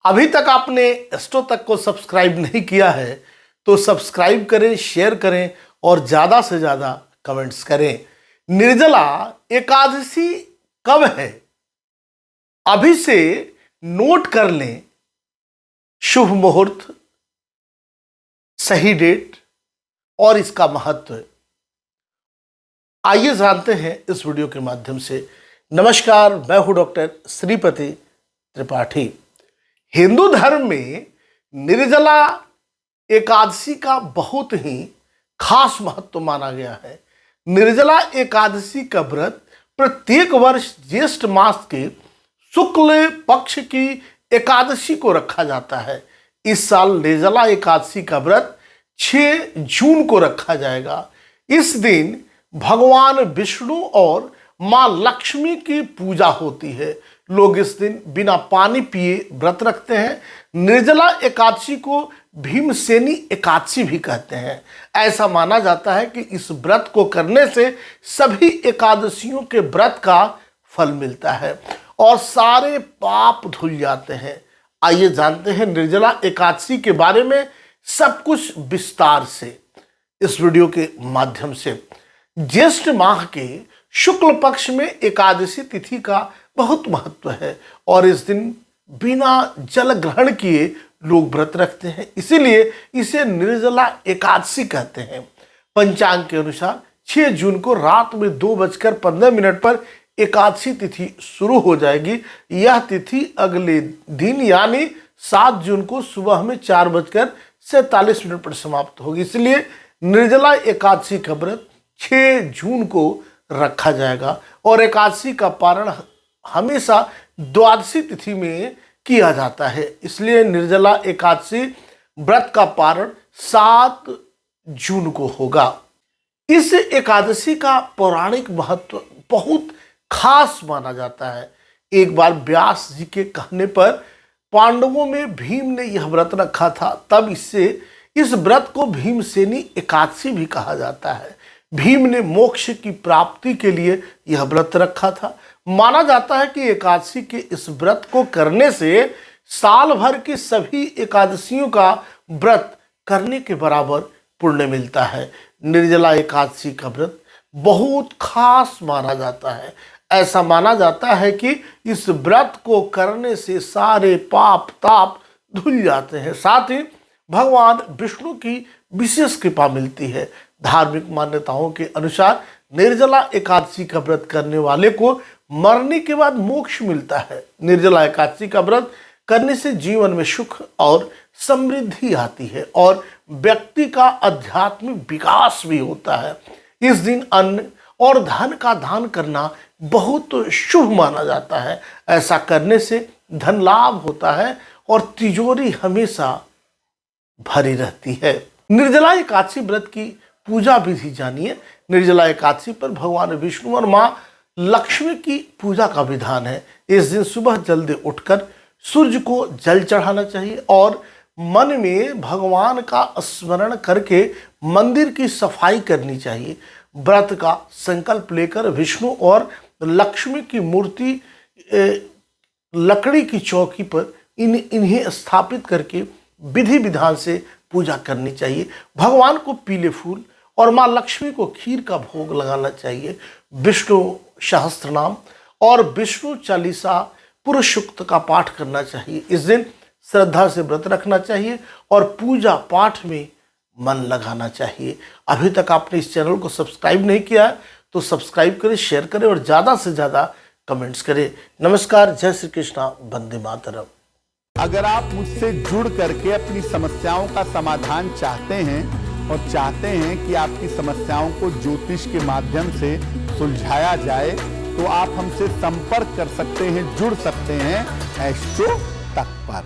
अभी तक आपने एस्ट्रो तक को सब्सक्राइब नहीं किया है तो सब्सक्राइब करें, शेयर करें और ज़्यादा से ज़्यादा कमेंट्स करें। निर्जला एकादशी कब है? अभी से नोट कर लें शुभ मुहूर्त, सही डेट और इसका महत्व। आइए जानते हैं इस वीडियो के माध्यम से। नमस्कार, मैं हूं डॉक्टर श्रीपति त्रिपाठी। हिंदू धर्म में निर्जला एकादशी का बहुत ही खास महत्व माना गया है। निर्जला एकादशी का व्रत प्रत्येक वर्ष ज्येष्ठ मास के शुक्ल पक्ष की एकादशी को रखा जाता है। इस साल निर्जला एकादशी का व्रत 6 जून को रखा जाएगा। इस दिन भगवान विष्णु और माँ लक्ष्मी की पूजा होती है। लोग इस दिन बिना पानी पिए व्रत रखते हैं। निर्जला एकादशी को भीमसेनी एकादशी भी कहते हैं। ऐसा माना जाता है कि इस व्रत को करने से सभी एकादशियों के व्रत का फल मिलता है और सारे पाप धुल जाते हैं। आइए जानते हैं निर्जला एकादशी के बारे में सब कुछ विस्तार से इस वीडियो के माध्यम से। ज्येष्ठ माह के शुक्ल पक्ष में एकादशी तिथि का बहुत महत्व है और इस दिन बिना जल ग्रहण किए लोग व्रत रखते हैं, इसीलिए इसे निर्जला एकादशी कहते हैं। पंचांग के अनुसार 6 जून को रात में 2:15 पर एकादशी तिथि शुरू हो जाएगी। यह तिथि अगले दिन यानी 7 जून को सुबह में 4:47 पर समाप्त होगी। इसलिए निर्जला एकादशी का व्रत 6 जून को रखा जाएगा और एकादशी का पारण हमेशा द्वादशी तिथि में किया जाता है। इसलिए निर्जला एकादशी व्रत का पारण 7 जून को होगा। इस एकादशी का पौराणिक महत्व बहुत खास माना जाता है। एक बार व्यास जी के कहने पर पांडवों में भीम ने यह व्रत रखा था, तब इस व्रत को भीमसेनी एकादशी भी कहा जाता है। भीम ने मोक्ष की प्राप्ति के लिए यह व्रत रखा था। माना जाता है कि एकादशी के इस व्रत को करने से साल भर की सभी एकादशियों का व्रत करने के बराबर पुण्य मिलता है। निर्जला एकादशी का व्रत बहुत खास माना जाता है। ऐसा माना जाता है कि इस व्रत को करने से सारे पाप ताप धुल जाते हैं, साथ ही भगवान विष्णु की विशेष कृपा मिलती है। धार्मिक मान्यताओं के अनुसार निर्जला एकादशी का व्रत करने वाले को मरने के बाद मोक्ष मिलता है। निर्जला एकादशी का व्रत करने से जीवन में सुख और समृद्धि आती है और व्यक्ति का आध्यात्मिक विकास भी होता है। इस दिन अन्न और धन का दान करना बहुत शुभ माना जाता है। ऐसा करने से धन लाभ होता है और तिजोरी हमेशा भरी रहती है। निर्जला एकादशी व्रत की पूजा विधि जानिए। निर्जला एकादशी पर भगवान विष्णु और माँ लक्ष्मी की पूजा का विधान है। इस दिन सुबह जल्दी उठकर सूर्य को जल चढ़ाना चाहिए और मन में भगवान का स्मरण करके मंदिर की सफाई करनी चाहिए। व्रत का संकल्प लेकर विष्णु और लक्ष्मी की मूर्ति लकड़ी की चौकी पर इन्हें स्थापित करके विधि विधान से पूजा करनी चाहिए। भगवान को पीले फूल और माँ लक्ष्मी को खीर का भोग लगाना चाहिए। विष्णु सहस्त्रनाम और विष्णु चालीसा पुरुष सूक्त का पाठ करना चाहिए। इस दिन श्रद्धा से व्रत रखना चाहिए और पूजा पाठ में मन लगाना चाहिए। अभी तक आपने इस चैनल को सब्सक्राइब नहीं किया है तो सब्सक्राइब करें, शेयर करें और ज़्यादा से ज़्यादा कमेंट्स करें। नमस्कार, जय श्री कृष्णा, वंदे मातरम। अगर आप मुझसे जुड़ करके अपनी समस्याओं का समाधान चाहते हैं और चाहते हैं कि आपकी समस्याओं को ज्योतिष के माध्यम से सुलझाया जाए तो आप हमसे संपर्क कर सकते हैं, जुड़ सकते हैं एस्ट्रो तक पर।